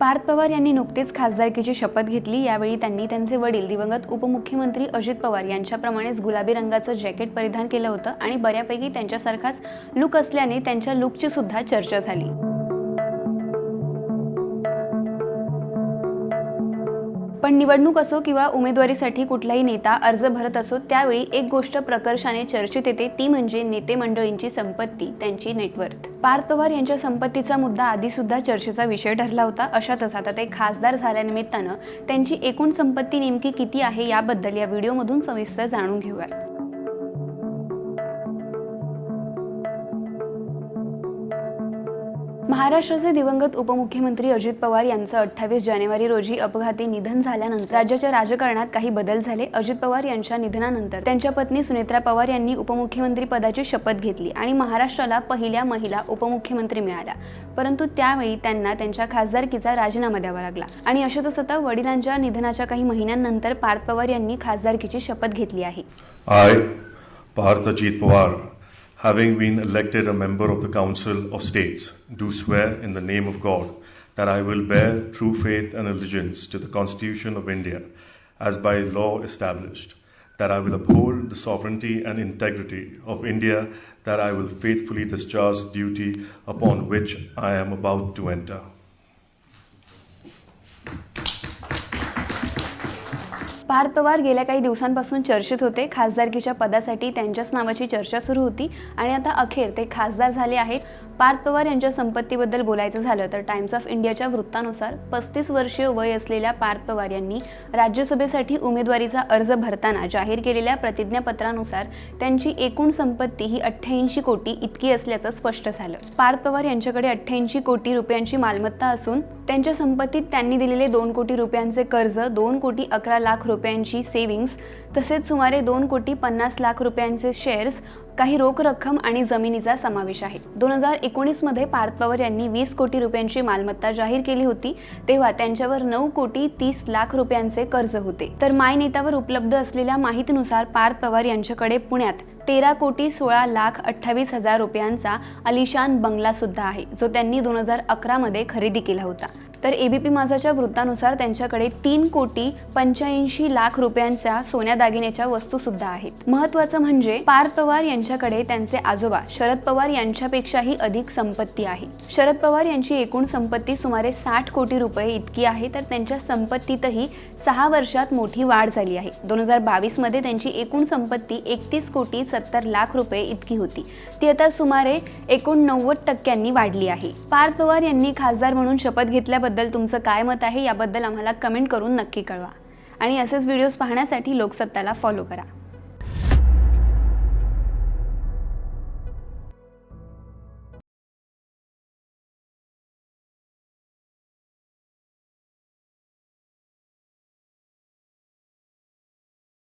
पार्थ पवार यांनी नुकतेच खासदारकीची शपथ घेतली। यावेळी त्यांनी त्यांचे वडील दिवंगत उपमुख्यमंत्री अजित पवार यांच्याप्रमाणेच गुलाबी रंगाचं जॅकेट परिधान केलं होतं आणि बऱ्यापैकी त्यांच्यासारखाच लुक असल्याने त्यांच्या लुकची सुद्धा चर्चा झाली। पण निवडणूक असो किंवा उमेदवारीसाठी कुठलाही नेता अर्ज भरत असो त्यावेळी एक गोष्ट प्रकर्षाने चर्चेत येते, ती म्हणजे नेते मंडळींची संपत्ती, त्यांची नेटवर्थ। पार्थ पवार यांच्या संपत्तीचा मुद्दा आधी सुद्धा चर्चेचा विषय ठरला होता। अशातच आता ते खासदार झाल्यानिमित्तानं त्यांची एकूण संपत्ती नेमकी किती आहे याबद्दल या व्हिडिओमधून सविस्तर जाणून घेऊयात। महाराष्ट्राचे दिवंगत उपमुख्यमंत्री अजित पवार यांचं 28 जानेवारी रोजी अपघाती निधन झाल्यानंतर राज्याच्या राजकारणात काही बदल झाले। अजित पवार यांच्या निधनानंतर त्यांच्या पत्नी सुनेत्रा पवार यांनी उपमुख्यमंत्री पदाची शपथ घेतली आणि महाराष्ट्राला पहिल्या महिला उपमुख्यमंत्री मिळाल्या। परंतु त्यावेळी त्यांना त्यांच्या खासदारकीचा राजीनामा द्यावा लागला आणि अशातच आता वडिलांच्या निधनाच्या काही महिन्यांनंतर पार्थ पवार यांनी खासदारकीची शपथ घेतली आहे। Parth Ajit Pawar, having been elected a member of the Council of States, do swear in the name of God that I will bear true faith and allegiance to the Constitution of India as by law established, that I will uphold the sovereignty and integrity of India, that I will faithfully discharge the duty upon which I am about to enter. Parth Pawar गेल्या काही दिवसांपासून चर्चेत होते। खासदारकीच्या पदासाठी त्यांच्याच नावाची चर्चा सुरू होती आणि आता अखेर ते खासदार झाले आहेत। पार्थ पवार यांच्या संपत्तीबद्दल बोलायचं झालं तर टाइम्स ऑफ इंडियाच्या वृत्तानुसार 35 वर्षीय वय असलेल्या पार्थ पवार यांनी राज्यसभेसाठी उमेदवारीचा अर्ज भरताना जाहीर केलेल्या प्रतिज्ञापत्रानुसार त्यांची एकूण संपत्ती ही 88 कोटी इतकी असल्याचं स्पष्ट झालं। पार्थ पवार यांच्याकडे 88 कोटी रुपयांची मालमत्ता असून त्यांच्या संपत्तीत त्यांनी दिलेले 2 कोटी रुपयांचे कर्ज, 2 कोटी 11 लाख रुपयांची सेव्हिंग्ज, तसेच सुमारे 2 कोटी 50 लाख रुपयांचे शेअर्स, काही रोख रक्कम आणि जमिनीचा समावेश आहे। 2019 मध्ये पार्थ पवार यांनी 20 कोटी रुपयांची मालमत्ता जाहीर केली होती, तेव्हा त्यांच्यावर 9 कोटी 30 लाख रुपयांचे कर्ज होते। तर माय नेतावर उपलब्ध असलेल्या माहितीनुसार पार्थ पवार यांच्याकडे पुण्यात 13 कोटी 16 लाख 28 हजार रुपयांचा आलिशान बंगला सुद्धा आहे, जो त्यांनी 2011 मध्ये खरेदी केला होता। तर एबीपी माझाच्या वृत्तानुसार त्यांच्याकडे 3 कोटी 85 लाख रुपयांच्या सोन्या दागिन्याच्या वस्तू सुद्धा आहेत। महत्त्वाचं म्हणजे पार्थ पवार यांच्याकडे त्यांचे आजोबा शरद पवार यांच्यापेक्षाही अधिक संपत्ती आहे। शरद पवार यांची एकूण संपत्ती सुमारे 60 कोटी रुपये इतकी आहे, तर त्यांच्या संपत्तीतही 6 वर्षात मोठी वाढ झाली आहे। 2022 मध्ये त्यांची एकूण संपत्ती 31 कोटी 70 लाख रुपये इतकी होती, ती आता सुमारे 89% वाढली आहे। पार्थ पवार यांनी खासदार म्हणून शपथ घेतल्याबद्दल तुमचं काय मत आहे याबद्दल आम्हाला कमेंट करून नक्की कळवा आणि असेच व्हिडिओज पाहण्यासाठी लोकसत्ताला फॉलो करा।